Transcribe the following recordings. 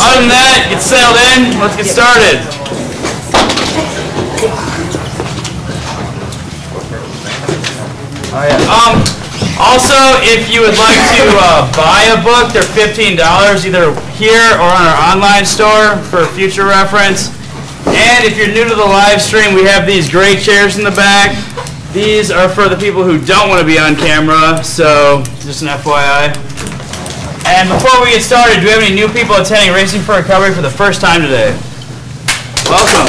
Other than that, get settled in. Let's get started. Also, if you would like to buy a book, they're $15 either here or on our online store for future reference. And if you're new to the live stream, we have these great chairs in the back. These are for the people who don't want to be on camera, so just an FYI. And before we get started, do we have any new people attending Racing for Recovery for the first time today? Welcome.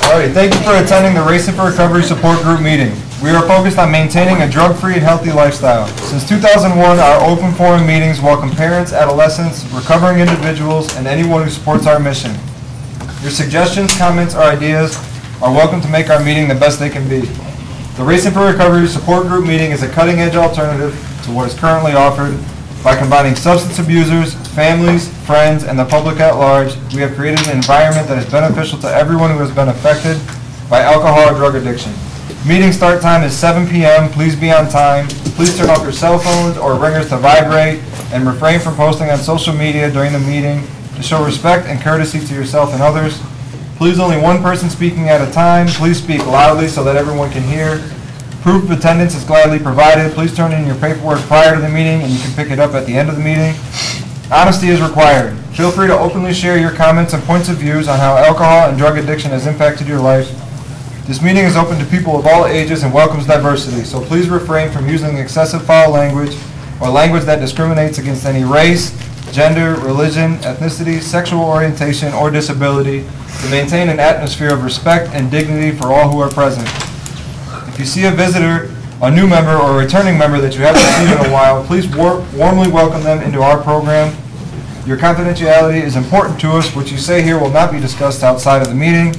All right, thank you for attending the Racing for Recovery Support Group meeting. We are focused on maintaining a drug-free and healthy lifestyle. Since 2001, our open forum meetings welcome parents, adolescents, recovering individuals, and anyone who supports our mission. Your suggestions, comments, or ideas are welcome to make our meeting the best they can be. The Racing for Recovery Support Group meeting is a cutting-edge alternative to what is currently offered. By combining substance abusers, families, friends, and the public at large, we have created an environment that is beneficial to everyone who has been affected by alcohol or drug addiction. Meeting start time is 7 p.m. Please be on time. Please turn off your cell phones or ringers to vibrate and refrain from posting on social media during the meeting to show respect and courtesy to yourself and others. Please only one person speaking at a time. Please speak loudly so that everyone can hear. Proof of attendance is gladly provided. Please turn in your paperwork prior to the meeting and you can pick it up at the end of the meeting. Honesty is required. Feel free to openly share your comments and points of views on how alcohol and drug addiction has impacted your life. This meeting is open to people of all ages and welcomes diversity, so please refrain from using excessive foul language or language that discriminates against any race, gender, religion, ethnicity, sexual orientation, or disability to maintain an atmosphere of respect and dignity for all who are present. If you see a visitor, a new member, or a returning member that you haven't seen in a while, please warmly welcome them into our program. Your confidentiality is important to us. What you say here will not be discussed outside of the meeting.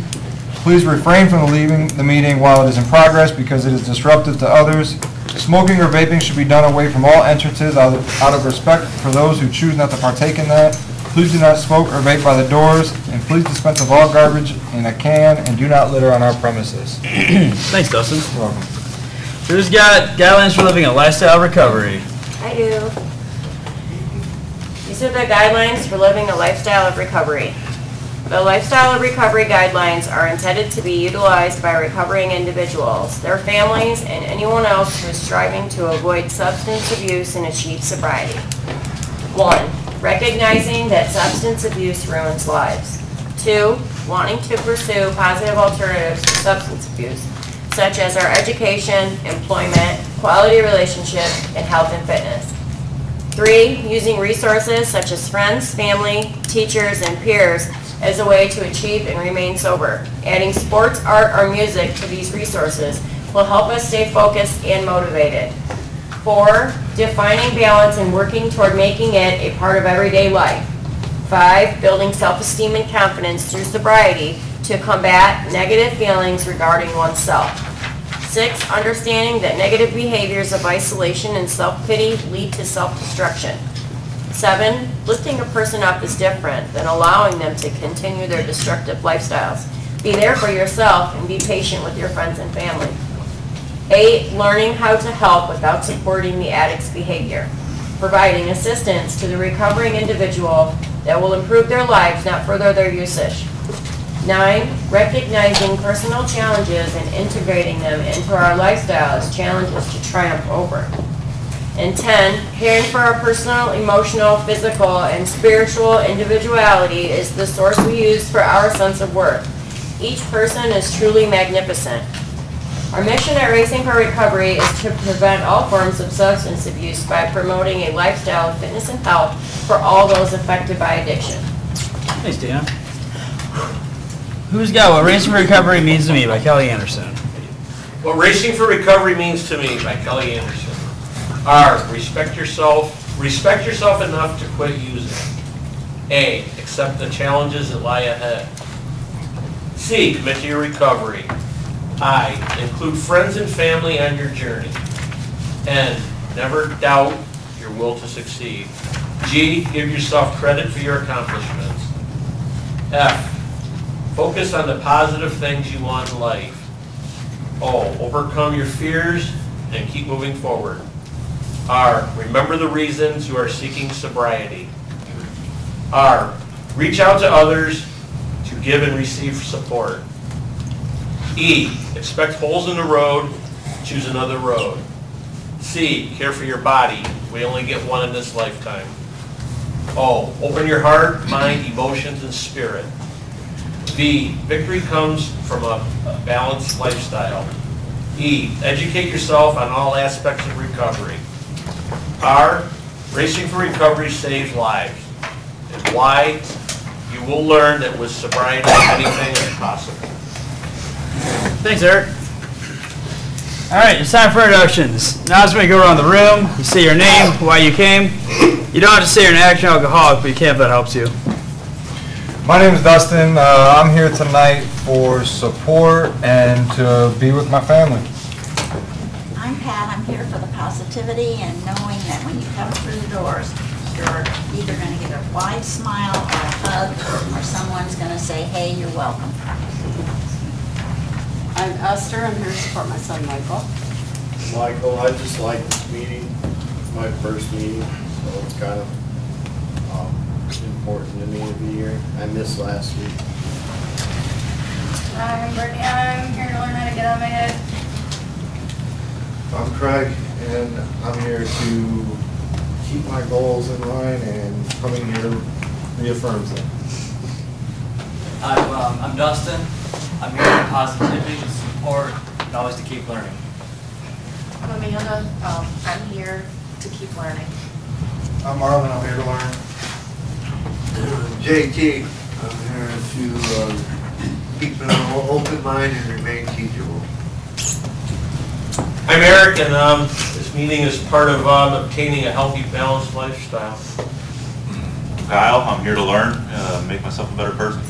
Please refrain from leaving the meeting while it is in progress because it is disruptive to others. Smoking or vaping should be done away from all entrances out of respect for those who choose not to partake in that. Please do not smoke or vape by the doors, and please dispense of all garbage in a can, and do not litter on our premises. Thanks, Dustin. You're welcome. Who's got guidelines for living a lifestyle of recovery? I do. These are the guidelines for living a lifestyle of recovery. The lifestyle of recovery guidelines are intended to be utilized by recovering individuals, their families, and anyone else who is striving to avoid substance abuse and achieve sobriety. 1. Recognizing that substance abuse ruins lives. 2. Wanting to pursue positive alternatives to substance abuse, such as our education, employment, quality relationship, and health and fitness. 3. Using resources such as friends, family, teachers, and peers as a way to achieve and remain sober. Adding sports, art, or music to these resources will help us stay focused and motivated. 4. Defining balance and working toward making it a part of everyday life. 5. Building self-esteem and confidence through sobriety to combat negative feelings regarding oneself. 6. Understanding that negative behaviors of isolation and self-pity lead to self-destruction. 7. Lifting a person up is different than allowing them to continue their destructive lifestyles. Be there for yourself and be patient with your friends and family. 8. Learning how to help without supporting the addict's behavior. Providing assistance to the recovering individual that will improve their lives, not further their usage. 9. Recognizing personal challenges and integrating them into our lifestyle as challenges to triumph over. And 10. Caring for our personal, emotional, physical, and spiritual individuality is the source we use for our sense of worth. Each person is truly magnificent. Our mission at Racing for Recovery is to prevent all forms of substance abuse by promoting a lifestyle of fitness and health for all those affected by addiction. Thanks, Dana. Who's got What Racing for Recovery Means to Me by Kelly Anderson? What Racing for Recovery Means to Me by Kelly Anderson. R, respect yourself enough to quit using. A, accept the challenges that lie ahead. C, commit to your recovery. I, include friends and family on your journey. N, never doubt your will to succeed. G, give yourself credit for your accomplishments. F, focus on the positive things you want in life. O, overcome your fears and keep moving forward. R, remember the reasons you are seeking sobriety. R, reach out to others to give and receive support. E, expect holes in the road, choose another road. C, care for your body. We only get one in this lifetime. O, open your heart, mind, emotions, and spirit. V, victory comes from a balanced lifestyle. E, educate yourself on all aspects of recovery. R, Racing for Recovery saves lives. And Y, you will learn that with sobriety, anything is possible. Thanks, Eric. All right, it's time for introductions. Now it's going to go around the room. You say your name, why you came. You don't have to say you're an active alcoholic, but you can if that helps you. My name is Dustin. I'm here tonight for support and to be with my family. I'm Pat. I'm here for the positivity and knowing that when you come through the doors, you're either going to get a wide smile or a hug, or someone's going to say, hey, you're welcome. I'm Esther. I'm here to support my son, Michael. Michael, I just like this meeting. It's my first meeting, so it's kind of important to me to be here. I missed last week. I'm Brittany. I'm here to learn how to get out of my head. I'm Craig, and I'm here to keep my goals in line, and coming here reaffirms them. I'm Dustin. I'm here for positivity, to support, and always to keep learning. I'm Amanda. I'm here to keep learning. I'm Marlon. I'm here to learn. JT, I'm here to keep an open mind and remain teachable. I'm Eric, and this meeting is part of obtaining a healthy, balanced lifestyle. Kyle, I'm here to learn, make myself a better person.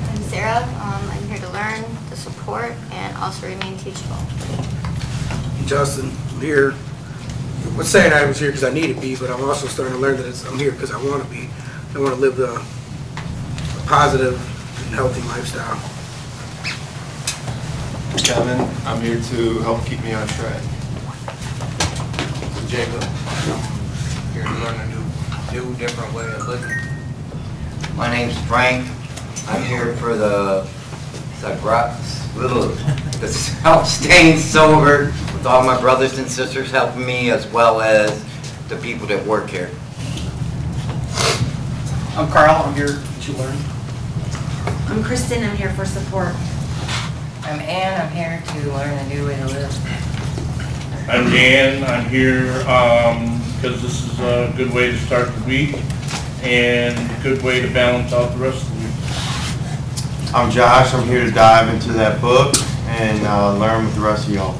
I'm Sarah. I'm here to learn, to support, and also remain teachable. Justin, I'm here. I'm saying I was here because I need to be, but I'm also starting to learn that I'm here because I want to be. I want to live a positive and healthy lifestyle. Kevin, I'm here to help keep me on track. Jacob, I'm here to learn a new, different way of living. My name's Frank. I'm here for the self-staying sober with all my brothers and sisters helping me, as well as the people that work here. I'm Carl. I'm here to learn. I'm Kristen. I'm here for support. I'm Ann. I'm here to learn a new way to live. I'm Dan. I'm here because this is a good way to start the week and a good way to balance out the rest of the week. I'm Josh. I'm here to dive into that book and learn with the rest of y'all.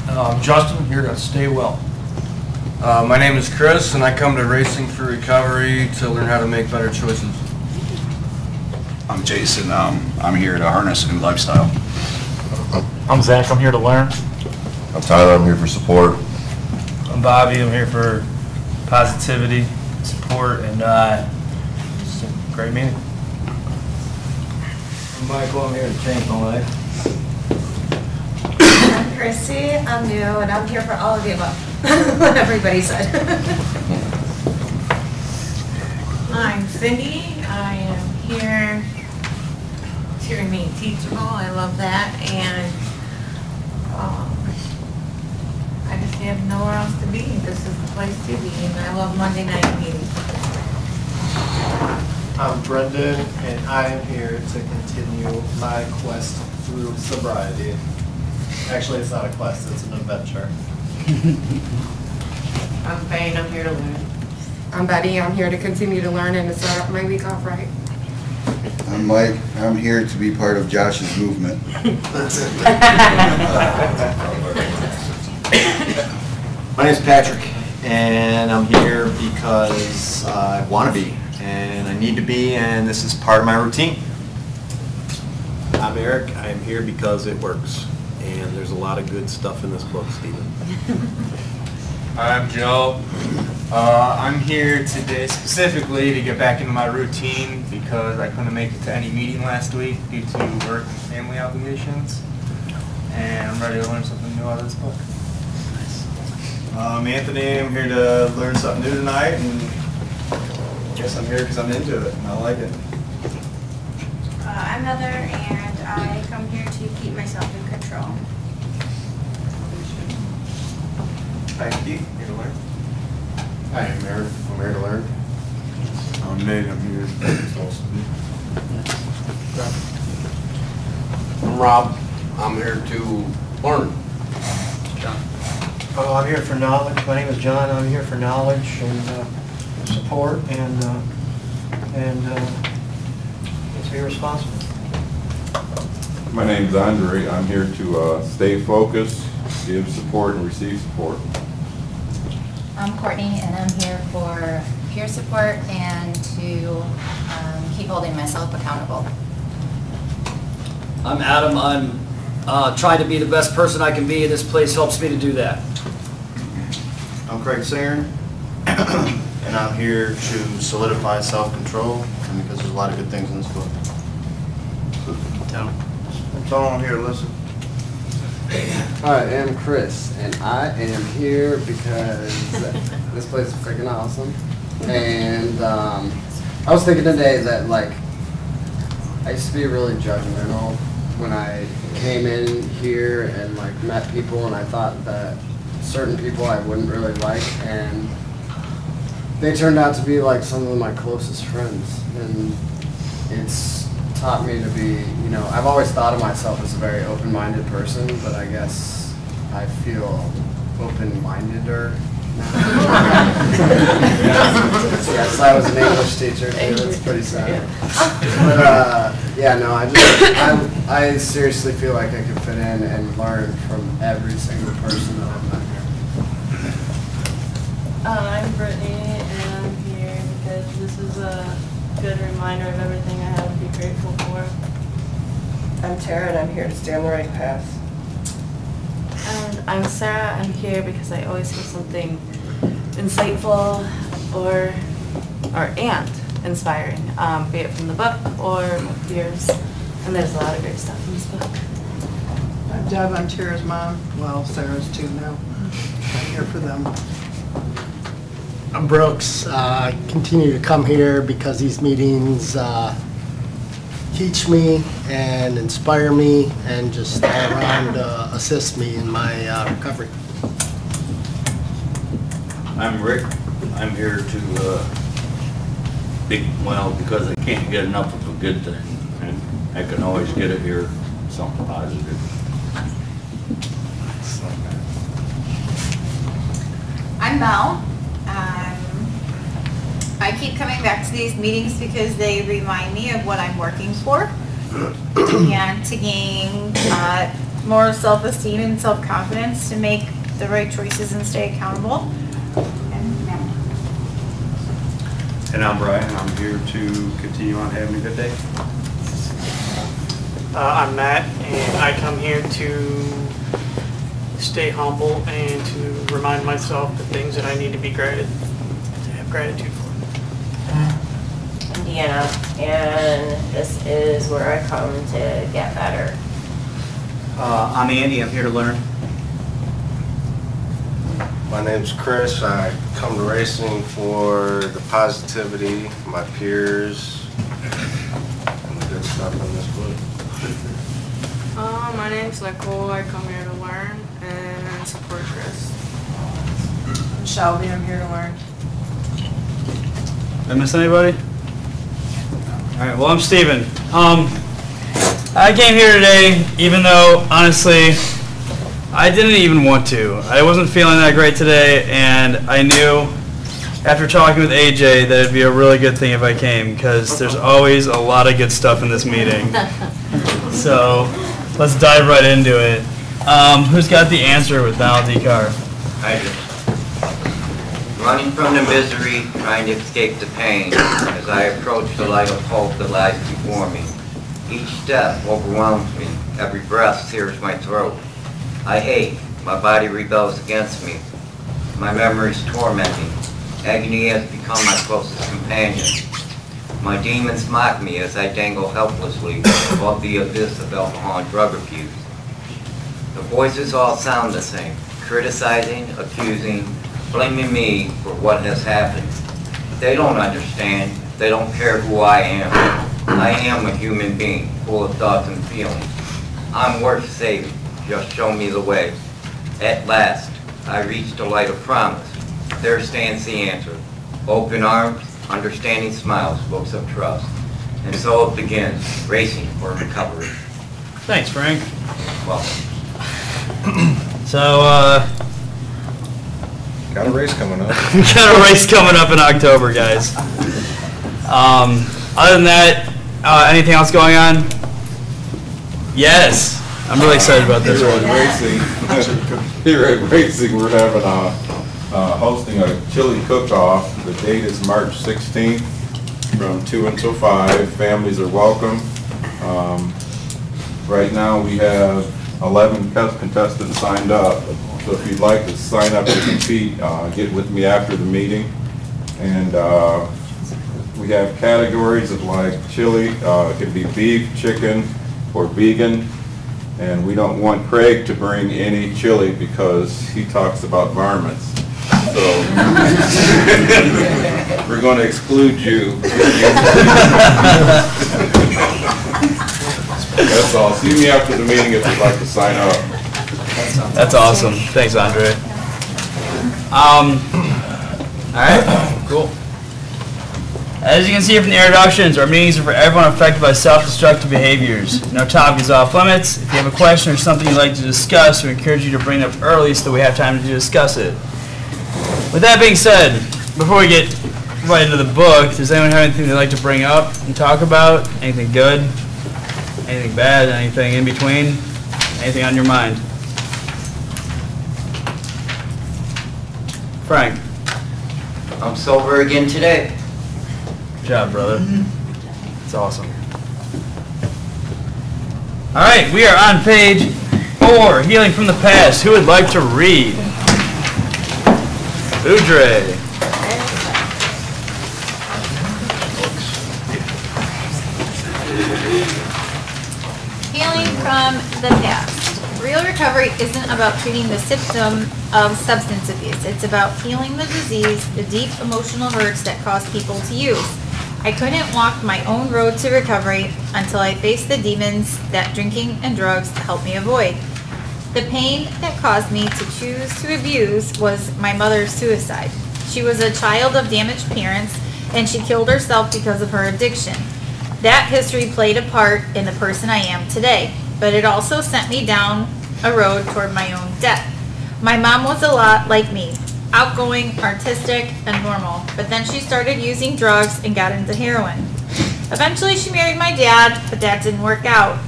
I'm Justin. I'm here to stay well. My name is Chris, and I come to Racing for Recovery to learn how to make better choices. I'm Jason. I'm here to harness a new lifestyle. I'm Zach. I'm here to learn. I'm Tyler. I'm here for support. I'm Bobby. I'm here for positivity, support, and just a great meeting. I'm Michael. I'm here to change my life. I'm Chrissy. I'm new, and I'm here for all of the above. What everybody said. I'm Cindy. I am here to remain teachable. I love that, and I just have nowhere else to be. This is the place to be, and I love Monday night meetings. I'm Brendan, and I am here to continue my quest through sobriety. Actually, it's not a quest, it's an adventure. I'm Fane. I'm here to learn. I'm Betty. I'm here to continue to learn and to start my week off right. I'm Mike. I'm here to be part of Josh's movement. My name's Patrick, and I'm here because I want to be, and I need to be, and this is part of my routine. I'm Eric. I am here because it works, and there's a lot of good stuff in this book, Stephen. I'm Joe. I'm here today specifically to get back into my routine because I couldn't make it to any meeting last week due to work and family obligations. And I'm ready to learn something new out of this book. I'm Anthony. I'm here to learn something new tonight, and I guess I'm here because I'm into it and I like it. I'm Heather, and I come here to keep myself in control. Hi, Keith. Here to learn. Hi, I'm Eric. I'm here to learn. I'm Nate. I'm here I'm Rob. I'm here to learn. Oh, I'm here for knowledge. My name is John. I'm here for knowledge and support and to be responsible. My name's Andre. I'm here to stay focused, give support, and receive support. I'm Courtney, and I'm here for peer support and to keep holding myself accountable. I'm Adam. I'm trying to be the best person I can be, and this place helps me to do that. I'm Craig Sarin, and I'm here to solidify self-control, and because there's a lot of good things in this book. That's all I'm here to listen. Hi, I'm Chris, and I am here because this place is freaking awesome. And I was thinking today that, like, I used to be really judgmental when I came in here and, like, met people, and I thought that certain people I wouldn't really like, and they turned out to be, like, some of my closest friends. And it's taught me to be, you know, I've always thought of myself as a very open-minded person, but I guess I feel open-mindeder now. Yes, I was an English teacher, too. That's pretty sad. But, yeah, no, I seriously feel like I could fit in and learn from every single person that I've met here. I'm Brittany, and I'm here because this is a good reminder of everything I have to be grateful for. I'm Tara, and I'm here to stay on the right path. And I'm Sarah. I'm here because I always feel something insightful and inspiring, be it from the book or my peers. And there's a lot of great stuff in this book. I'm Deb. I'm Tara's mom. Well, Sarah's too now. I'm here for them. I'm Brooks. Continue to come here because these meetings teach me and inspire me and just all around assist me in my recovery. I'm Rick. I'm here to because I can't get enough of a good thing, and I can always get it here, something positive. I'm Mel. I keep coming back to these meetings because they remind me of what I'm working for and to gain more self-esteem and self-confidence to make the right choices and stay accountable. And I'm Brian. I'm here to continue on having a good day. I'm Matt, and I come here to stay humble and to remind myself the things that I need to have gratitude for. Indiana, and this is where I come to get better. I'm Andy. I'm here to learn. My name's Chris. I come to racing for the positivity, my peers, and the good stuff in this book. My name's Nicole. I come here to learn and support Chris. I'm Shelby. I'm here to learn. Did I miss anybody? All right, well, I'm Steven. I came here today even though, honestly, I didn't even want to. I wasn't feeling that great today, and I knew after talking with AJ, that it'd be a really good thing if I came, because there's always a lot of good stuff in this meeting. So let's dive right into it. Who's got the answer with Donald D. Carr? I do. Running from the misery, trying to escape the pain, as I approach the light of hope that lies before me. Each step overwhelms me, every breath sears my throat. I hate, my body rebels against me. My memories torment me. Agony has become my closest companion. My demons mock me as I dangle helplessly above the abyss of alcohol and drug abuse. The voices all sound the same, criticizing, accusing, blaming me for what has happened. They don't understand. They don't care who I am. I am a human being, full of thoughts and feelings. I'm worth saving. Just show me the way. At last, I reach the light of promise. There stands the answer. Open arms, understanding smiles, looks of trust. And so it begins, racing for recovery. Thanks, Frank. Welcome. So, Got a race coming up. got a race coming up in October, guys. Other than that, anything else going on? Yes. I'm really excited about this one. Here at Racing, we're having hosting a chili cook-off. The date is March 16th from 2 until 5. Families are welcome. Right now we have 11 contestants signed up. So if you'd like to sign up to compete, get with me after the meeting. And we have categories of like chili. It can be beef, chicken, or vegan. And we don't want Craig to bring any chili because he talks about varmints. So we're going to exclude you. That's all. See me after the meeting if you'd like to sign up. That's awesome. Thanks, Andre. All right, cool. As you can see from the introductions, our meetings are for everyone affected by self-destructive behaviors. No topic is off limits. If you have a question or something you'd like to discuss, we encourage you to bring it up early so that we have time to discuss it. With that being said, before we get right into the book, does anyone have anything they'd like to bring up and talk about? Anything good? Anything bad? Anything in between? Anything on your mind? Frank. I'm sober again today. Good job, brother. It's awesome. All right, we are on page 4, Healing from the Past. Who would like to read? Udre. Healing from the past. Real recovery isn't about treating the symptom of substance abuse. It's about healing the disease, the deep emotional hurts that cause people to use. I couldn't walk my own road to recovery until I faced the demons that drinking and drugs helped me avoid. The pain that caused me to choose to abuse was my mother's suicide. She was a child of damaged parents, and she killed herself because of her addiction. That history played a part in the person I am today, but it also sent me down a road toward my own death. My mom was a lot like me, outgoing, artistic, and normal, but then she started using drugs and got into heroin. Eventually she married my dad, but that didn't work out.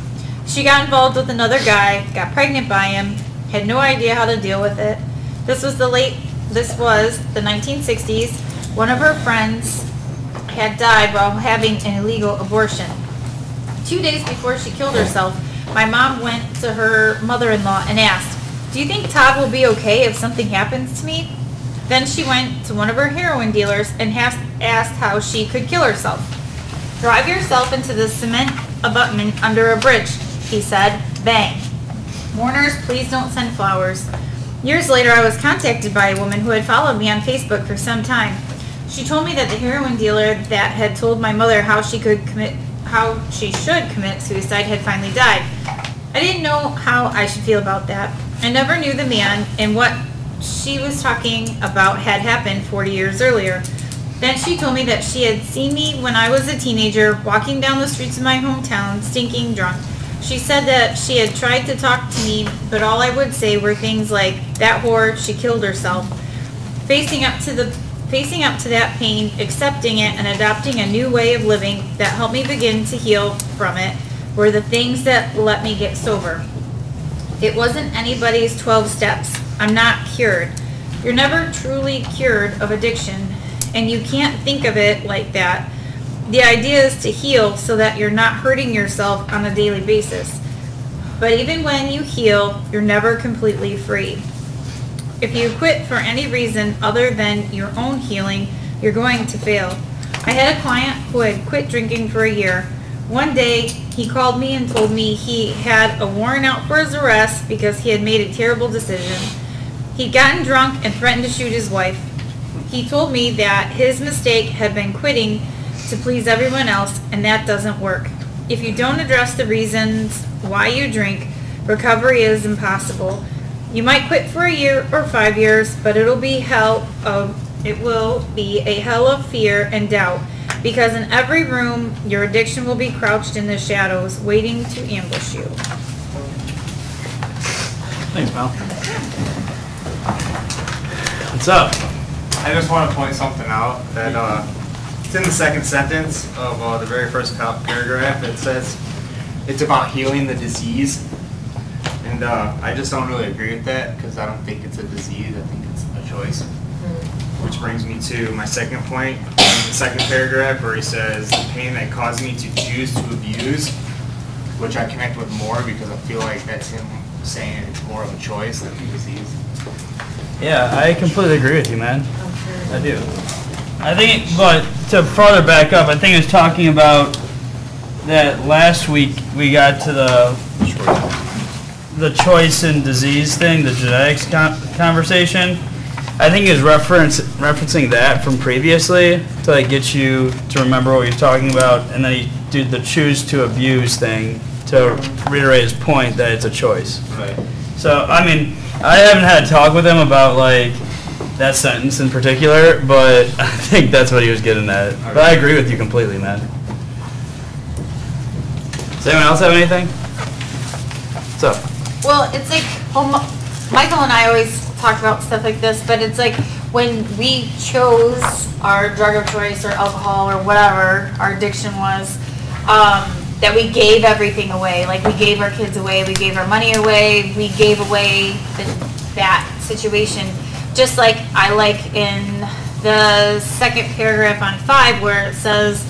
She got involved with another guy, got pregnant by him, had no idea how to deal with it. This was the 1960s. One of her friends had died while having an illegal abortion. 2 days before she killed herself, my mom went to her mother-in-law and asked, "Do you think Todd will be okay if something happens to me?" Then she went to one of her heroin dealers and asked how she could kill herself. "Drive yourself into the cement abutment under a bridge," he said. Bang. "Mourners, please don't send flowers." Years later, I was contacted by a woman who had followed me on Facebook for some time. She told me that the heroin dealer that had told my mother how she should commit suicide had finally died. I didn't know how I should feel about that. I never knew the man, and what she was talking about had happened 40 years earlier. Then she told me that she had seen me when I was a teenager walking down the streets of my hometown, stinking drunk. She said that she had tried to talk to me, but all I would say were things like, "That whore, she killed herself." Facing up to the facing up to that pain, accepting it, and adopting a new way of living that helped me begin to heal from it were the things that let me get sober. It wasn't anybody's 12 steps. I'm not cured. You're never truly cured of addiction, and you can't think of it like that. The idea is to heal so that you're not hurting yourself on a daily basis. But even when you heal, you're never completely free. If you quit for any reason other than your own healing, you're going to fail. I had a client who had quit drinking for a year. One day, he called me and told me he had a warrant out for his arrest because he had made a terrible decision. He'd gotten drunk and threatened to shoot his wife. He told me that his mistake had been quitting to please everyone else, and that doesn't work. If you don't address the reasons why you drink, recovery is impossible. You might quit for a year or 5 years, but it will be a hell of fear and doubt, because in every room, your addiction will be crouched in the shadows, waiting to ambush you. Thanks, Mel. What's up? I just want to point something out that it's in the second sentence of the very first paragraph. It says it's about healing the disease, and I just don't really agree with that because I don't think it's a disease. I think it's a choice. Which brings me to my second point, in the second paragraph, where he says the pain that caused me to choose to abuse, which I connect with more because I feel like that's him saying it's more of a choice than a disease. Yeah, I completely agree with you, man. I do. I think, but to further back up, I think it was talking about that last week we got to the choice and disease thing, the genetics conversation. I think it was referencing that from previously to like get you to remember what you're talking about, and then he did the choose to abuse thing to reiterate his point that it's a choice. Right. So, I mean, I haven't had a talk with him about like that sentence in particular, but I think that's what he was getting at. But I agree with you completely, man. Does anyone else have anything? What's up? Well, it's like, Michael and I always talk about stuff like this, but it's like when we chose our drug of choice or alcohol or whatever our addiction was, that we gave everything away. Like we gave our kids away, we gave our money away, we gave away that situation. Just like I like in the second paragraph on 5 where it says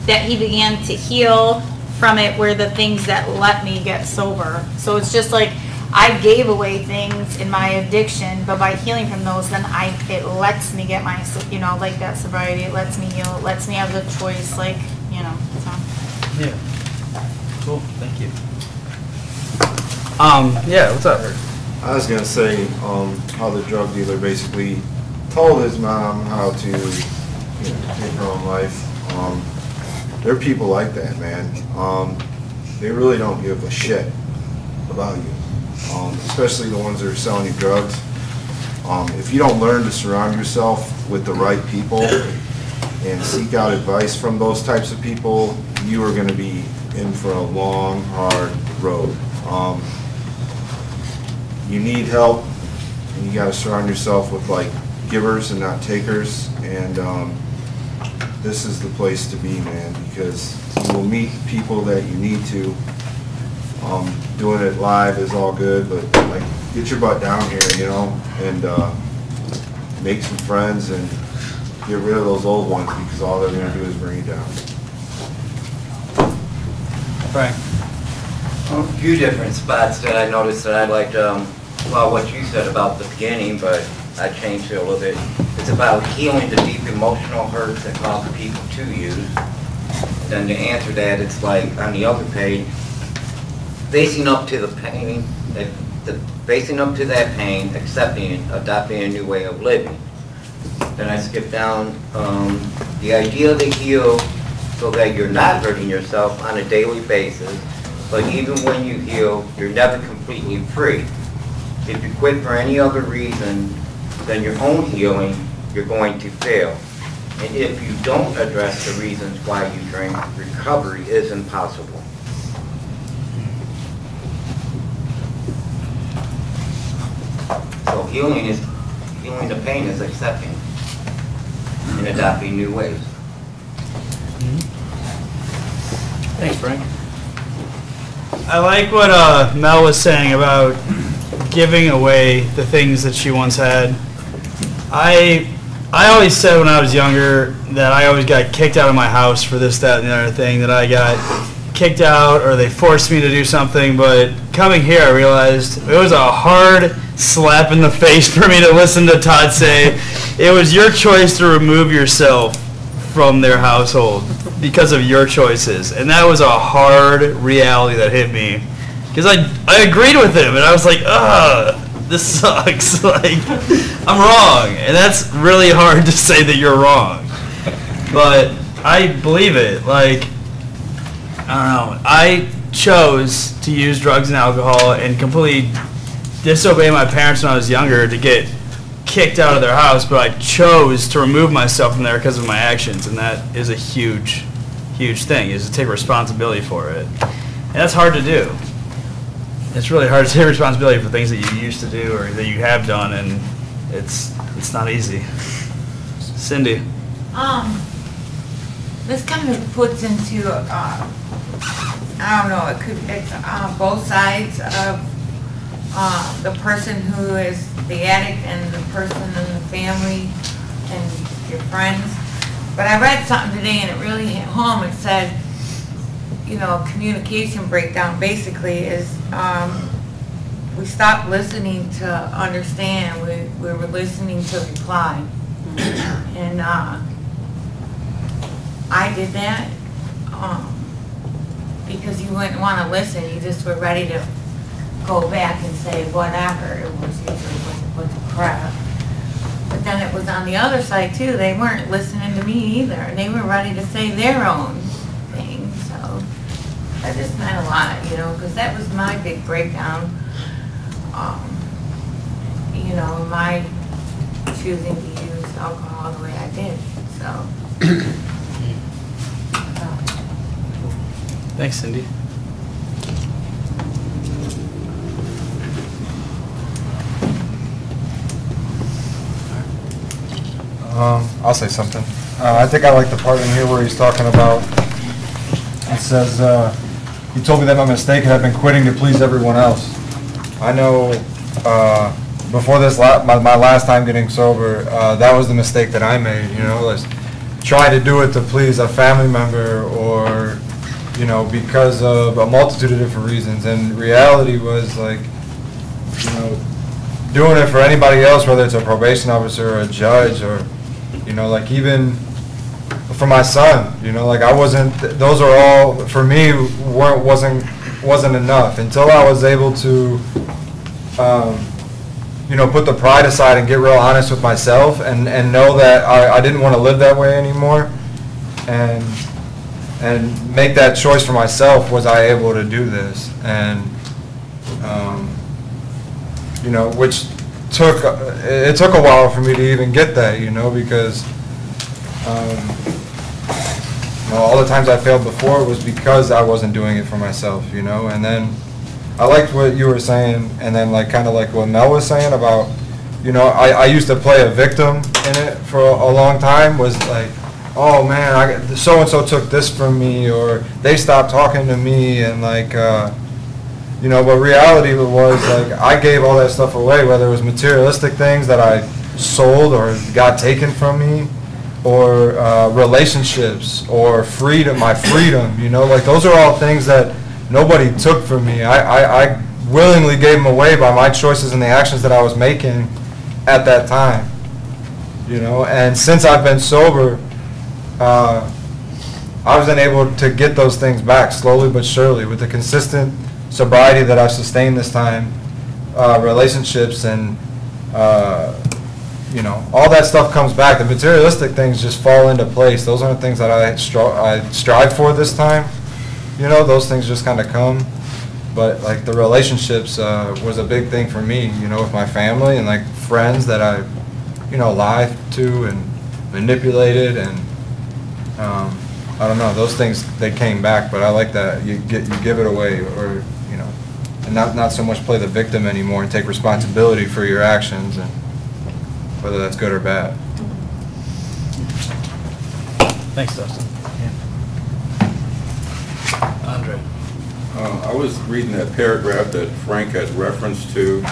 that he began to heal from it were the things that let me get sober. So it's just like I gave away things in my addiction, but by healing from those, then it lets me get my, like that sobriety. It lets me heal. It lets me have the choice, like, so. Yeah. Cool. Thank you. Yeah, what's up? I was gonna say how the drug dealer basically told his mom how to take her own life. There are people like that, man. They really don't give a shit about you. Especially the ones that are selling you drugs. If you don't learn to surround yourself with the right people and seek out advice from those types of people, you are going to be in for a long, hard road. You need help, and you got to surround yourself with like givers and not takers. And this is the place to be, man, because you will meet people that you need to. Doing it live is all good, but like get your butt down here, and make some friends and get rid of those old ones because all they're going to do is bring you down. Frank. A few different spots that I noticed that I liked, well, what you said about the beginning, but I changed it a little bit. It's about healing the deep emotional hurts that cause people to use. Then to answer that, it's like on the other page, facing up to the pain, facing up to that pain, accepting, adopting a new way of living. Then I skip down the idea to heal so that you're not hurting yourself on a daily basis, but even when you heal, you're never completely free. If you quit for any other reason than your own healing, you're going to fail. And if you don't address the reasons why you drink, recovery is impossible. So healing the pain is accepting. and adopting new ways. Thanks, Frank. I like what Mel was saying about giving away the things that she once had. I always said when I was younger that I always got kicked out of my house for this, that, and the other thing, that I got kicked out or they forced me to do something, but coming here I realized it was a hard slap in the face for me to listen to Todd say, it was your choice to remove yourself from their household because of your choices. And that was a hard reality that hit me. Because I agreed with him, and I was like, ugh, this sucks. Like, I'm wrong. And that's really hard to say that you're wrong. But I believe it. Like, I don't know. I chose to use drugs and alcohol and completely disobey my parents when I was younger to get kicked out of their house, but I chose to remove myself from there because of my actions, and that is a huge, huge thing, is to take responsibility for it. And that's hard to do. It's really hard to take responsibility for things that you used to do or that you have done, and it's not easy. Cindy. This kind of puts into, I don't know, it's both sides of the person who is the addict and the person in the family and your friends. But I read something today and it really hit home. It said, you know, communication breakdown basically is we stopped listening to understand. We were listening to reply. And I did that because you wouldn't want to listen. You just were ready to go back and say whatever. It was usually was crap. But then it was on the other side too. They weren't listening to me either. They were ready to say their own thing. So that just meant a lot, you know, because that was my big breakdown. You know, my choosing to use alcohol the way I did. So. Thanks, Cindy. I'll say something. I think I like the part in here where he's talking about, it says, he told me that my mistake had been quitting to please everyone else. I know before this, my last time getting sober, that was the mistake that I made, you know, was trying to do it to please a family member or, you know, because of a multitude of different reasons. And reality was like, you know, doing it for anybody else, whether it's a probation officer or a judge or, you know, like even for my son, you know, like I wasn't, those are all, for me, wasn't enough until I was able to, you know, put the pride aside and get real honest with myself and know that I didn't want to live that way anymore and make that choice for myself. Was I able to do this? And, you know, which it took a while for me to even get that, you know, because you know, all the times I failed before it was because I wasn't doing it for myself, you know. And then I liked what you were saying, and then like kind of like what Mel was saying about, you know, I used to play a victim in it for a long time, was like, oh man, so and so took this from me, or they stopped talking to me, and like you know, but reality was like I gave all that stuff away, whether it was materialistic things that I sold or got taken from me, or relationships, or freedom, my freedom, you know, like those are all things that nobody took from me. I willingly gave them away by my choices and the actions that I was making at that time, you know. And since I've been sober, I was able to get those things back slowly but surely with the consistent sobriety that I've sustained this time, relationships and you know, all that stuff comes back. The materialistic things just fall into place. Those aren't things that I strive for this time. You know, those things just kind of come. But like the relationships was a big thing for me, you know, with my family and like friends that I, you know, lied to and manipulated, and I don't know, those things, they came back. But I like that you give it away, or you know, and not so much play the victim anymore and take responsibility for your actions, and whether that's good or bad. Thanks, Dustin. Andre. I was reading that paragraph that Frank had referenced to,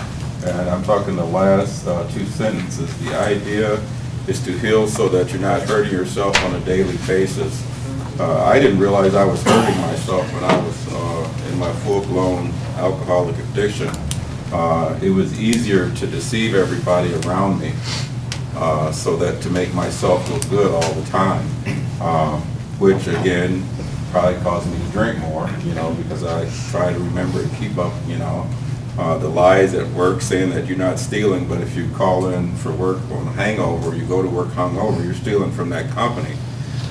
and I'm talking the last two sentences. The idea is to heal so that you're not hurting yourself on a daily basis. I didn't realize I was hurting myself when I was in my full-blown alcoholic addiction. It was easier to deceive everybody around me so that to make myself look good all the time, which again probably caused me to drink more, you know, because I try to remember and keep up, you know, the lies at work saying that you're not stealing, but if you call in for work on a hangover, you go to work hungover, you're stealing from that company.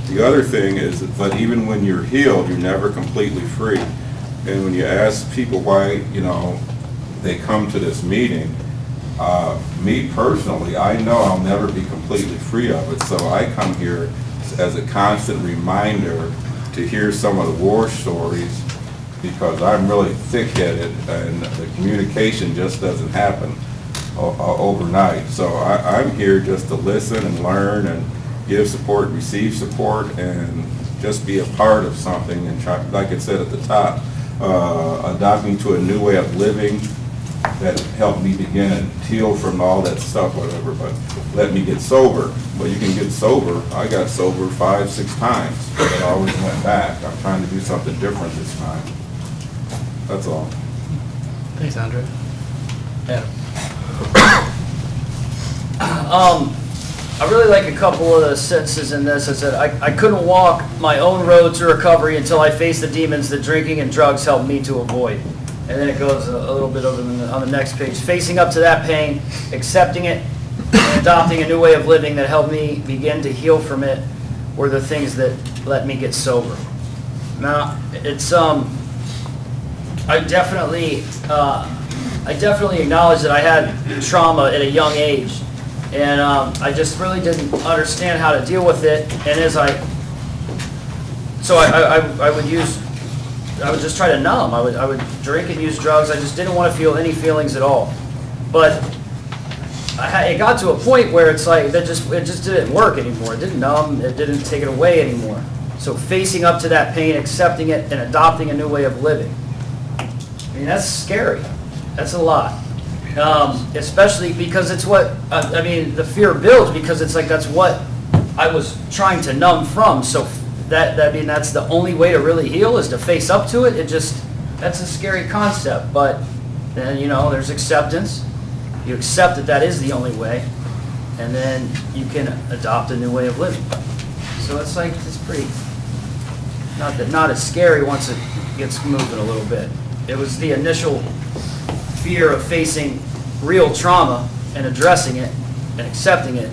The other thing is, but even when you're healed, you're never completely free. And when you ask people why, you know, they come to this meeting, me personally, I know I'll never be completely free of it. So I come here as a constant reminder to hear some of the war stories, because I'm really thick-headed and the communication just doesn't happen overnight. So I'm here just to listen and learn and give support, receive support, and just be a part of something and try, like I said at the top, adopting to a new way of living that helped me begin and heal from all that stuff, whatever, but let me get sober. Well, you can get sober. I got sober 5, 6 times, but I always went back. I'm trying to do something different this time. That's all. Thanks, Andre. Yeah. I really like a couple of the sentences in this. I said, I couldn't walk my own road to recovery until I faced the demons that drinking and drugs helped me to avoid. And then it goes a little bit over on the next page. Facing up to that pain, accepting it, and adopting a new way of living that helped me begin to heal from it were the things that let me get sober. Now, it's, I definitely acknowledge that I had trauma at a young age. And I just really didn't understand how to deal with it. And as I would just try to numb. I would drink and use drugs. I just didn't want to feel any feelings at all. But it got to a point where it's like it just didn't work anymore. It didn't numb. It didn't take it away anymore. So facing up to that pain, accepting it, and adopting a new way of living. I mean, that's scary. That's a lot. Especially because it's what, I mean, the fear builds because it's like that's what I was trying to numb from. So I mean, that's the only way to really heal is to face up to it. That's a scary concept. But then, you know, there's acceptance. You accept that that is the only way. And then you can adopt a new way of living. So it's like, it's pretty, not as scary once it gets moving a little bit. It was the initial fear of facing real trauma and addressing it and accepting it.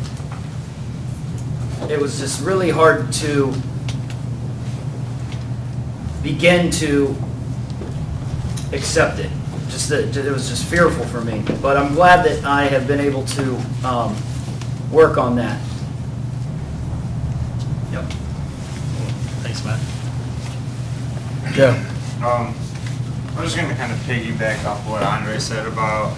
It was just really hard to begin to accept it. It was just fearful for me. But I'm glad that I have been able to work on that. Yep. Thanks, Matt. Yeah. I'm just going to kind of piggyback off what Andre said about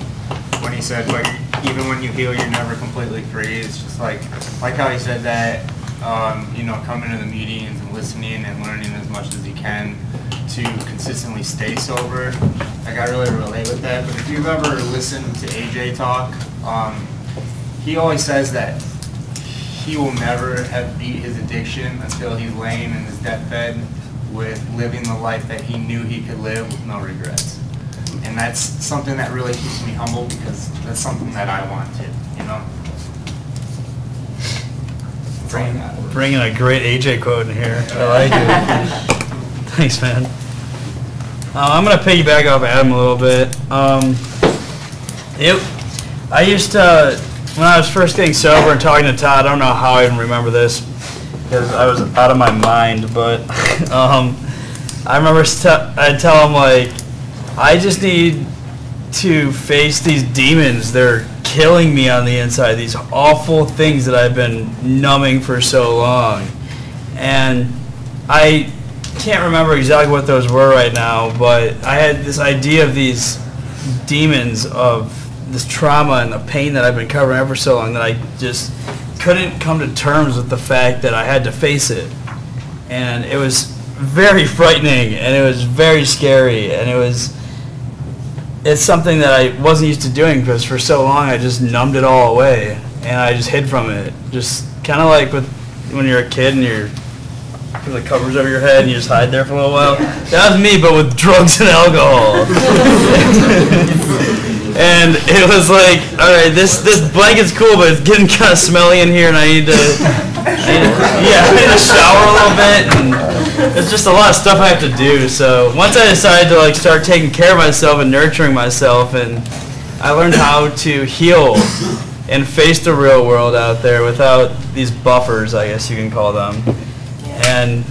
when he said, like, even when you heal, you're never completely free. It's just like how he said that, you know, coming to the meetings and listening and learning as much as you can to consistently stay sober. Like, I really relate with that. But if you've ever listened to AJ talk, he always says that he will never have beat his addiction until he's laying in his deathbed with living the life that he knew he could live with no regrets. And that's something that really keeps me humble because that's something that I want to, you know? Bringing a great AJ quote in here. I like it. Thanks, man. I'm going to piggyback off Adam a little bit. I used to, when I was first getting sober and talking to Todd, I don't know how I even remember this because I was out of my mind, but I remember I'd tell him, like, I just need to face these demons. They're killing me on the inside, these awful things that I've been numbing for so long. And I can't remember exactly what those were right now, but I had this idea of these demons of this trauma and the pain that I've been covering ever so long that I just couldn't come to terms with the fact that I had to face it. And it was very frightening, and it was very scary, and it's something that I wasn't used to doing because for so long I just numbed it all away, and I just hid from it. Just kind of like when you're a kid and you're put the covers over your head and you just hide there for a little while. That was me, but with drugs and alcohol. And it was like, all right, this blanket's cool, but it's getting kind of smelly in here, and I need to shower a little bit, and it's just a lot of stuff I have to do. So once I decided to like start taking care of myself and nurturing myself, and I learned how to heal and face the real world out there without these buffers, I guess you can call them. And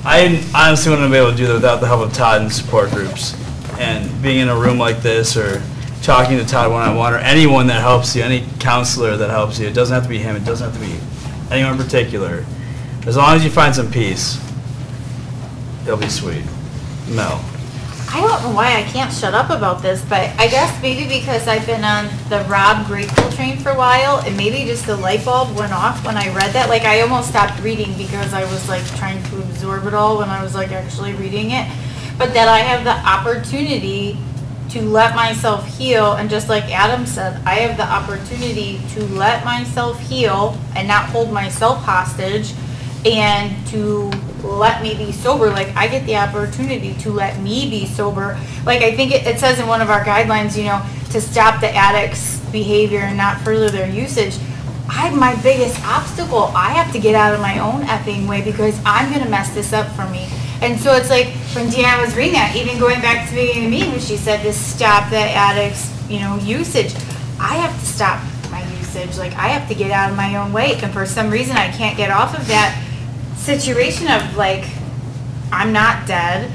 I honestly wouldn't be able to do that without the help of Todd and support groups. And being in a room like this, or talking to Todd one-on-one, or anyone that helps you, any counselor that helps you. It doesn't have to be him. It doesn't have to be anyone in particular. As long as you find some peace, it'll be sweet. Mel. I don't know why I can't shut up about this, but I guess maybe because I've been on the Rob Grateful train for a while, and maybe just the light bulb went off when I read that. Like, I almost stopped reading because I was like trying to absorb it all when I was like actually reading it. But that I have the opportunity to let myself heal, and just like Adam said, I have the opportunity to let myself heal and not hold myself hostage, and to let me be sober. Like, I get the opportunity to let me be sober. Like, I think it says in one of our guidelines, you know, to stop the addict's behavior and not further their usage. My biggest obstacle, I have to get out of my own effing way, because I'm going to mess this up for me. And so it's like, when Deanna was reading that, even going back to the beginning of the meeting, when she said to stop the addict's, you know, usage, I have to stop my usage. Like, I have to get out of my own way. And for some reason, I can't get off of that situation of like, I'm not dead.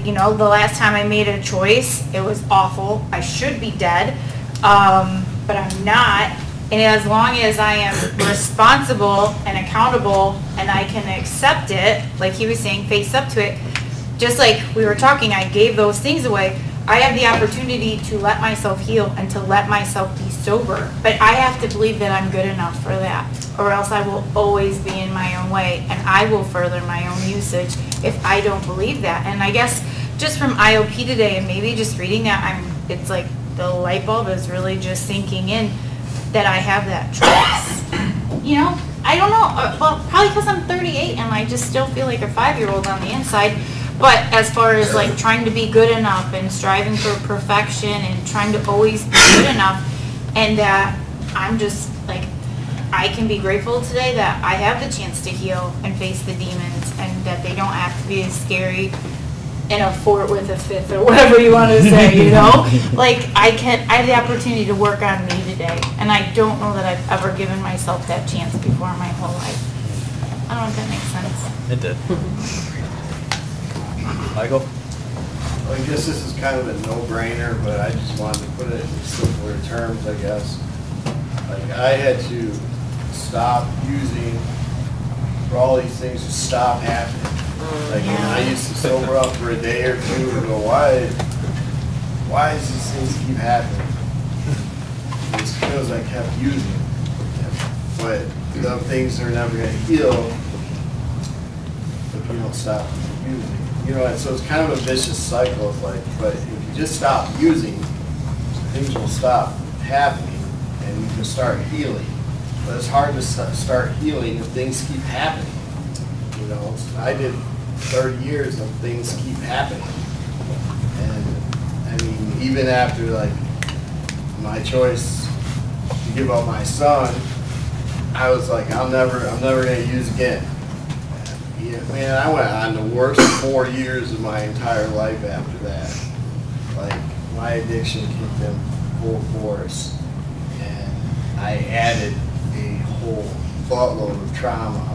You know, the last time I made a choice, it was awful. I should be dead, but I'm not. And as long as I am responsible and accountable, and I can accept it, like he was saying, face up to it, just like we were talking, I gave those things away. I have the opportunity to let myself heal and to let myself be sober. But I have to believe that I'm good enough for that, or else I will always be in my own way, and I will further my own usage if I don't believe that. And I guess just from IOP today, and maybe just reading that, it's like the light bulb is really just sinking in that I have that choice. You know, I don't know, well, probably because I'm 38 and I just still feel like a 5-year-old on the inside. But as far as like trying to be good enough and striving for perfection and trying to always be good enough, and that I'm just like, I can be grateful today that I have the chance to heal and face the demons, and that they don't have to be as scary in a fort with a fifth, or whatever you want to say, you know? Like, I have the opportunity to work on me today, and I don't know that I've ever given myself that chance before in my whole life. I don't know if that makes sense. It did. Michael? Well, I guess this is kind of a no-brainer, but I just wanted to put it in simpler terms, I guess. Like, I had to stop using for all these things to stop happening. Like, I used to sober up for a day or two and go, why does these things keep happening? It's because I kept using. But the things are never going to heal if you don't stop using. You know, and so it's kind of a vicious cycle. It's like, but if you just stop using, things will stop happening and you can start healing. But it's hard to start healing if things keep happening. You know, I did 30 years of things keep happening. And I mean, even after like my choice to give up my son, I was like, I'm never gonna use again. Yeah, man, I went on the worst 4 years of my entire life after that. Like, my addiction kicked in full force, and I added a whole buttload of trauma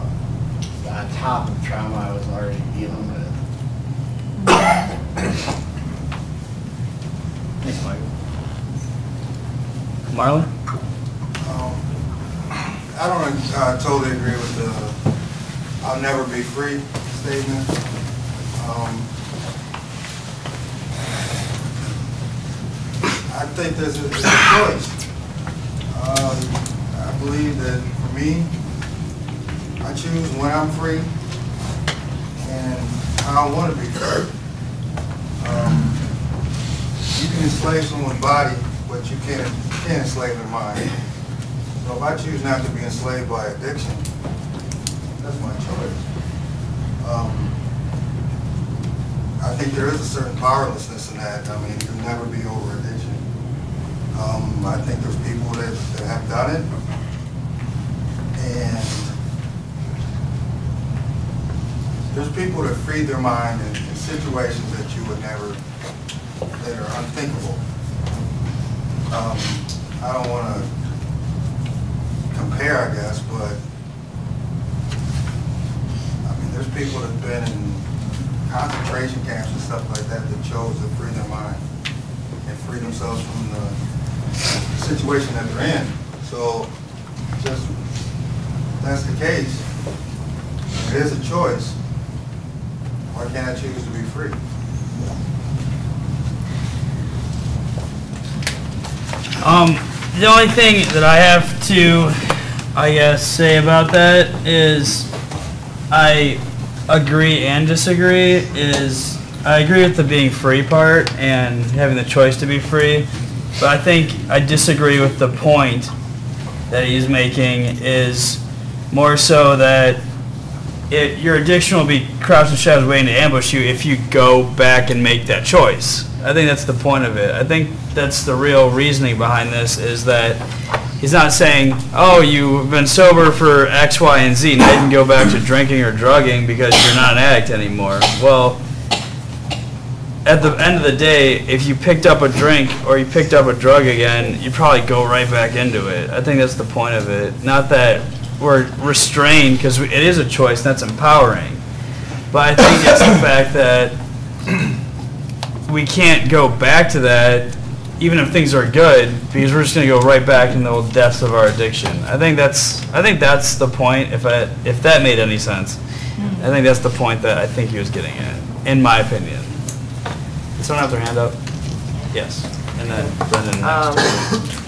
on top of trauma I was already dealing with. Thanks, Michael. Marlon? I don't totally agree with the "I'll never be free" statement. I think there's a choice. I believe that for me, I choose when I'm free, and I don't want to be free. You can enslave someone's body, but you can't enslave their mind. So if I choose not to be enslaved by addiction, that's my choice. I think there is a certain powerlessness in that. I mean, you'll never be over addiction. I think there's people that have done it, and there's people that freed their mind in situations that you would never, that are unthinkable. I don't want to compare, I guess, but I mean, there's people that have been in concentration camps and stuff like that that chose to free their mind and free themselves from the situation that they're in. So, just if that's the case, it is a choice. Why can't I choose to be free? The only thing that I have to, I guess, say about that is I agree and disagree. I agree with the being free part and having the choice to be free, but I think I disagree with the point that he's making is more so that your addiction will be crouched in shadows waiting to ambush you if you go back and make that choice. I think that's the point of it. I think that's the real reasoning behind this, is that he's not saying, oh, you've been sober for X, Y, and Z, now you can go back to drinking or drugging because you're not an addict anymore. Well, at the end of the day, if you picked up a drink or you picked up a drug again, you'd probably go right back into it. I think that's the point of it. Not that we're restrained, because it is a choice, and that's empowering. But I think it's the fact that we can't go back to that even if things are good, because we're just going to go right back into the depths of our addiction. I think that's the point, if that made any sense. I think that's the point that I think he was getting at, in my opinion. Did someone have their hand up? Yes. And then Brendan next.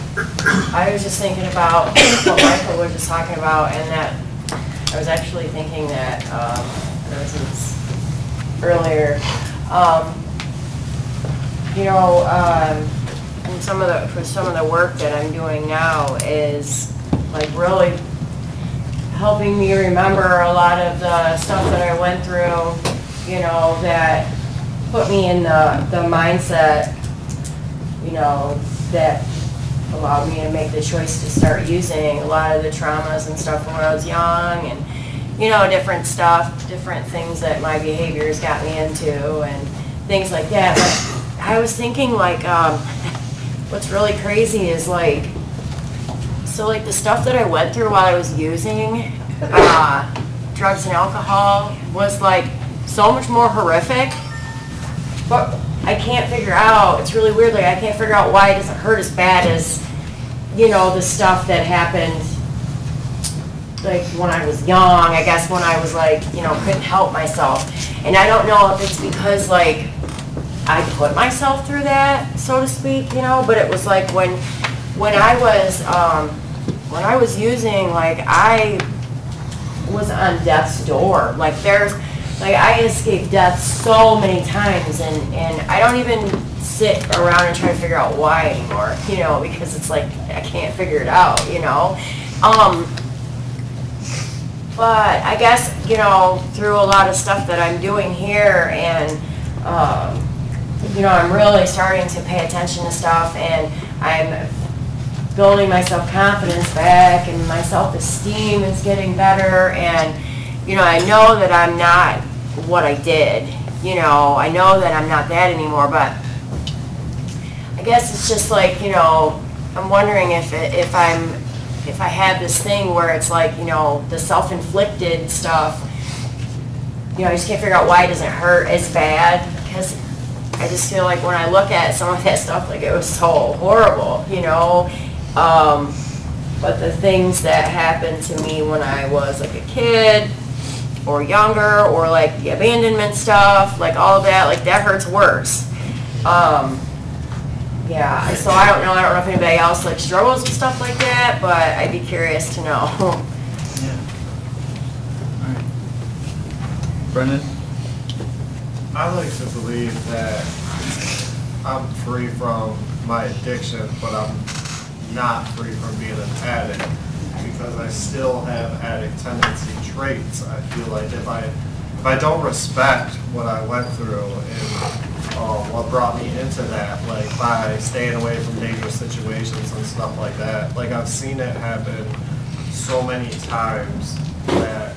I was just thinking about what Michael was just talking about, and that I was actually thinking that there was this earlier. You know, and some of the work that I'm doing now is like really helping me remember a lot of the stuff that I went through. You know, that put me in the mindset. You know, that allowed me to make the choice to start using a lot of the traumas and stuff when I was young, and you know, different stuff, different things that my behaviors got me into and things like that. But I was thinking, like, what's really crazy is like, so like the stuff that I went through while I was using drugs and alcohol was like so much more horrific, but I can't figure out, it's really weird, like I can't figure out why it doesn't hurt as bad as, you know, the stuff that happened like when I was young, I guess when I was like, you know, couldn't help myself. And I don't know if it's because like I put myself through that, so to speak, you know, but it was like when I was using, like I was on death's door. Like I escaped death so many times, and I don't even sit around and try to figure out why anymore, you know, because it's like I can't figure it out, you know. But I guess, you know, through a lot of stuff that I'm doing here, and you know, I'm really starting to pay attention to stuff, and I'm building my self-confidence back, and my self-esteem is getting better, and you know, I know that I'm not what I did, you know, I know that I'm not that anymore, but I guess it's just like, you know, I'm wondering if I have this thing where it's like, you know, the self-inflicted stuff, you know, I just can't figure out why it doesn't hurt as bad, because I just feel like when I look at some of that stuff, like it was so horrible, you know, but the things that happened to me when I was like a kid or younger, or like the abandonment stuff, like all of that, like that hurts worse. Yeah, so I don't know if anybody else like struggles with stuff like that, but I'd be curious to know. Brendan? I like to believe that I'm free from my addiction, but I'm not free from being an addict because I still have addict tendency traits. I feel like if I don't respect what I went through and what brought me into that, like by staying away from dangerous situations and stuff like that, like I've seen it happen so many times that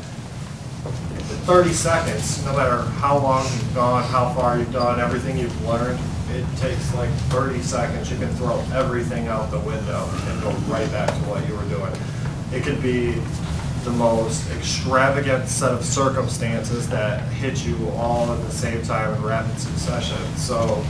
30 seconds, no matter how long you've gone, how far you've gone, everything you've learned, it takes like 30 seconds. You can throw everything out the window and go right back to what you were doing. It could be the most extravagant set of circumstances that hit you all at the same time in rapid succession. So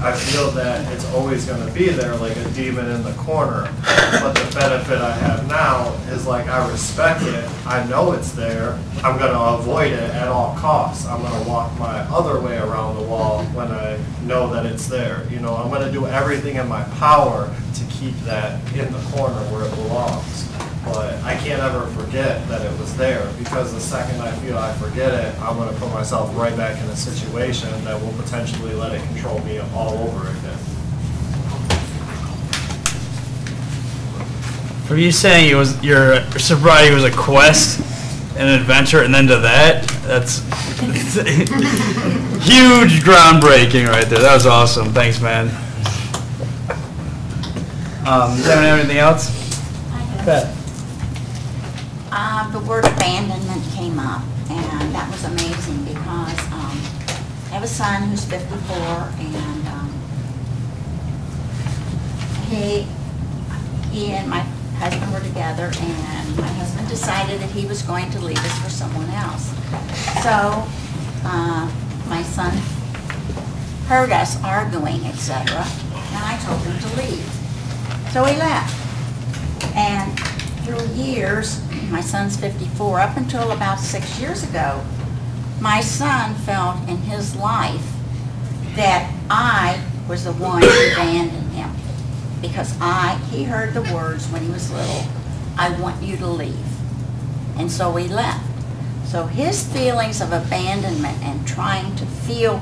I feel that it's always going to be there like a demon in the corner. But the benefit I have now is like I respect it. I know it's there. I'm going to avoid it at all costs. I'm going to walk my other way around the wall when I know that it's there. You know, I'm going to do everything in my power to keep that in the corner where it belongs. But I can't ever forget that it was there, because the second I feel I forget it, I'm going to put myself right back in a situation that will potentially let it control me all over again. Are you saying your sobriety was a quest, an adventure, and then to that? That's huge groundbreaking right there. That was awesome. Thanks, man. Does anyone have anything else? Beth. The word abandonment came up, and that was amazing because I have a son who's 54, and he and my husband were together, and my husband decided that he was going to leave us for someone else. So my son heard us arguing, etc., and I told him to leave. So he left. And through years, my son's 54, up until about 6 years ago, my son felt in his life that I was the one who abandoned him, because he heard the words when he was little, "I want you to leave." And so he left. So his feelings of abandonment and trying to feel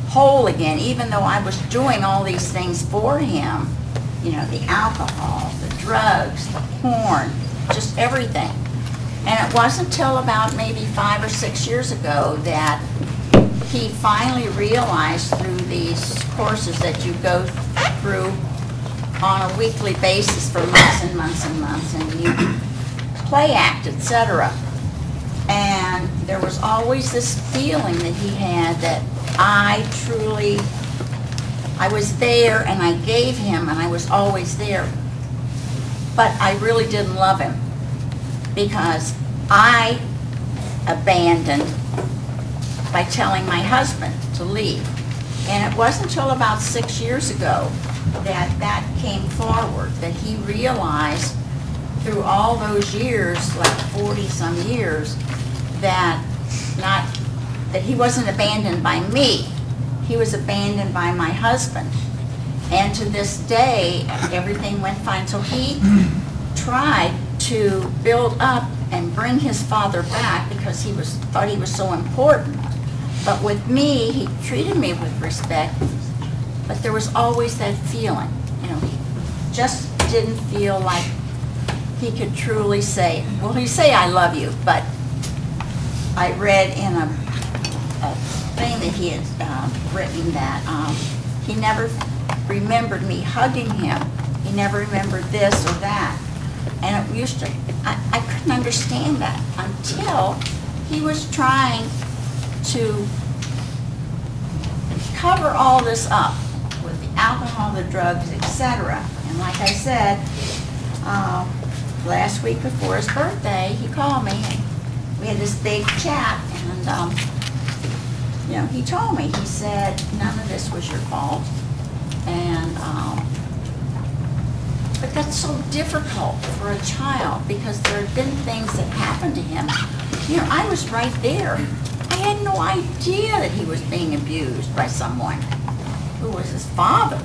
whole again, even though I was doing all these things for him, you know, the alcohol, the drugs, the porn, just everything. And it wasn't until about maybe 5 or 6 years ago that he finally realized through these courses that you go through on a weekly basis for months and months and months, and you play act, etc. And there was always this feeling that he had that I was there and I gave him and I was always there, but I really didn't love him because I abandoned by telling my husband to leave. And it wasn't until about 6 years ago that that came forward, that he realized through all those years, like 40-some years, that he wasn't abandoned by me. He was abandoned by my husband. And to this day, everything went fine. So he tried to build up and bring his father back because he thought he was so important. But with me, he treated me with respect, but there was always that feeling. You know, he just didn't feel like he could truly say, well, he'd say, "I love you," but I read in a thing that he had written that he never remembered me hugging him. He never remembered this or that. And it used to, I couldn't understand that until he was trying to cover all this up with the alcohol, the drugs, etc. And like I said, last week before his birthday, he called me and we had this big chat, and you know, he told me, he said, none of this was your fault. And but that's so difficult for a child because there had been things that happened to him. You know, I was right there. I had no idea that he was being abused by someone who was his father.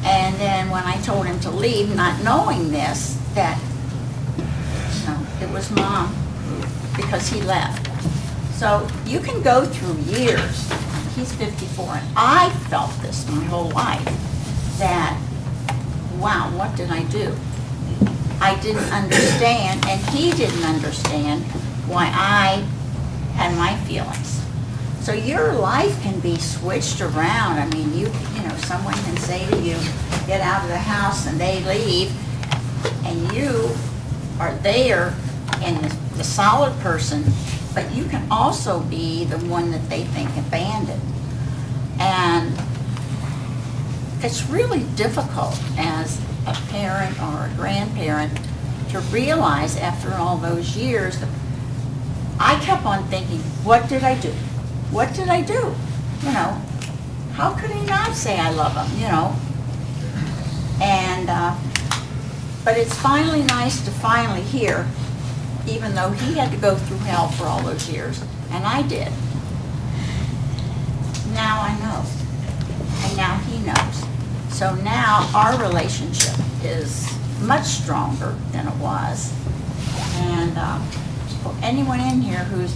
And then when I told him to leave, not knowing this, that, you know, it was Mom, because he left. So you can go through years. He's 54, and I felt this my whole life, that, wow, what did I do? I didn't understand, and he didn't understand why I had my feelings. So your life can be switched around. I mean, you know, someone can say to you, get out of the house, and they leave, and you are there and the solid person, but you can also be the one that they think abandoned. And it's really difficult as a parent or a grandparent to realize after all those years that I kept on thinking, what did I do? What did I do? You know, how could he not say I love him, you know? And, but it's finally nice to finally hear, even though he had to go through hell for all those years, and I did. Now I know, and now he knows. So now our relationship is much stronger than it was. And for anyone in here who's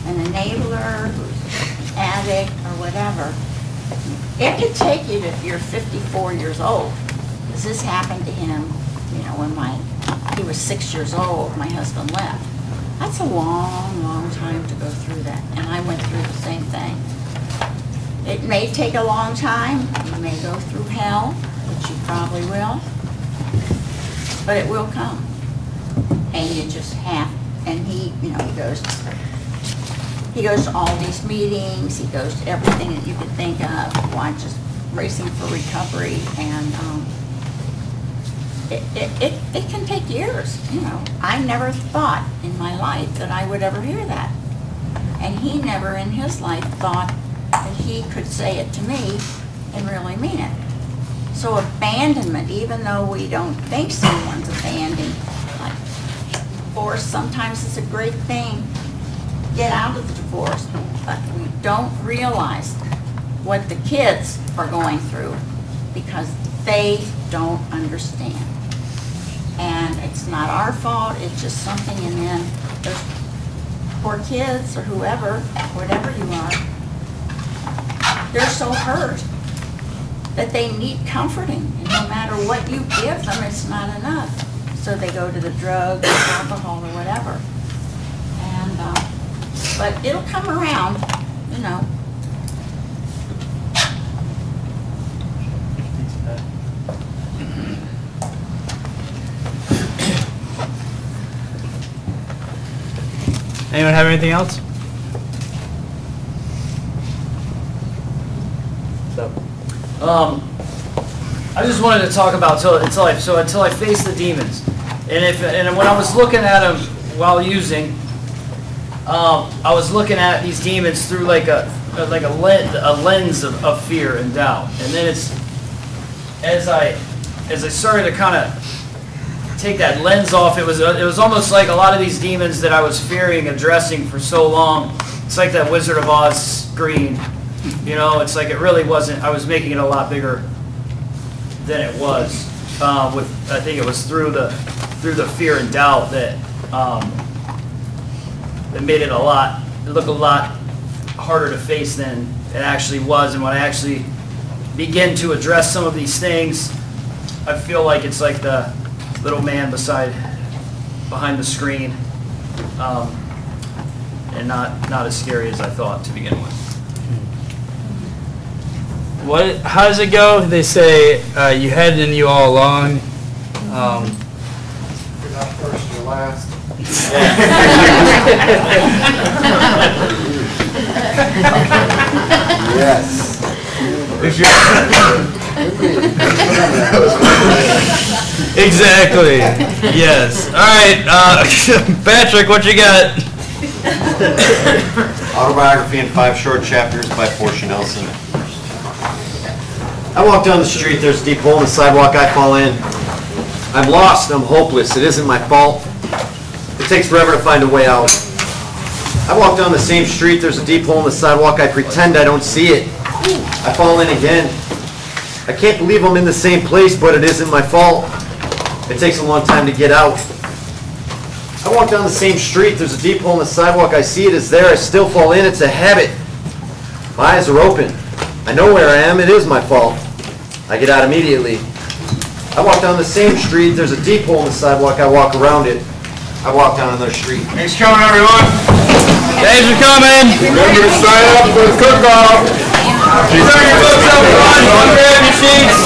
an enabler, who's an addict, or whatever, it could take you to you're 54 years old. Because this happened to him, you know, when he was 6 years old, my husband left. That's a long, long time to go through that. And I went through the same thing. It may take a long time. You may go through hell, which you probably will. But it will come. And you just have, and he, you know, he goes to all these meetings, he goes to everything that you could think of, watches Racing for Recovery, and it can take years, you know. I never thought in my life that I would ever hear that. And he never in his life thought that he could say it to me and really mean it. So abandonment, even though we don't think someone's abandoned, like divorce, sometimes it's a great thing. Get out of the divorce, but we don't realize what the kids are going through because they don't understand. And it's not our fault, it's just something, and then those poor kids or whoever, whatever you are, they're so hurt that they need comforting, and no matter what you give them, it's not enough. So they go to the drugs, alcohol, or whatever. And, but it'll come around, you know. Anyone have anything else? I just wanted to talk about until I faced the demons, and when I was looking at them while using, I was looking at these demons through like a lens of fear and doubt, and then it's as I started to kind of take that lens off, it was almost like a lot of these demons that I was fearing addressing for so long. It's like that Wizard of Oz screen. You know, it's like it really wasn't, I was making it a lot bigger than it was. I think it was through the fear and doubt that made it look a lot harder to face than it actually was. And when I actually begin to address some of these things, I feel like it's like the little man behind the screen, and not as scary as I thought to begin with. How does it go? They say you had it in you all along. You're not first, you're last. Yes. Exactly. Yes. All right, Patrick, what you got? Autobiography in 5 short chapters by Portia Nelson. I walk down the street, there's a deep hole in the sidewalk, I fall in. I'm lost, I'm hopeless, it isn't my fault. It takes forever to find a way out. I walk down the same street, there's a deep hole in the sidewalk, I pretend I don't see it. I fall in again. I can't believe I'm in the same place, but it isn't my fault. It takes a long time to get out. I walk down the same street, there's a deep hole in the sidewalk, I see it, it's there, I still fall in, it's a habit. My eyes are open. I know where I am, it is my fault. I get out immediately. I walk down the same street, there's a deep hole in the sidewalk, I walk around it. I walk down another street. Thanks for coming, everyone. Thanks for coming. Remember to sign up for the cook-off. Turn your books up front, grab your sheets.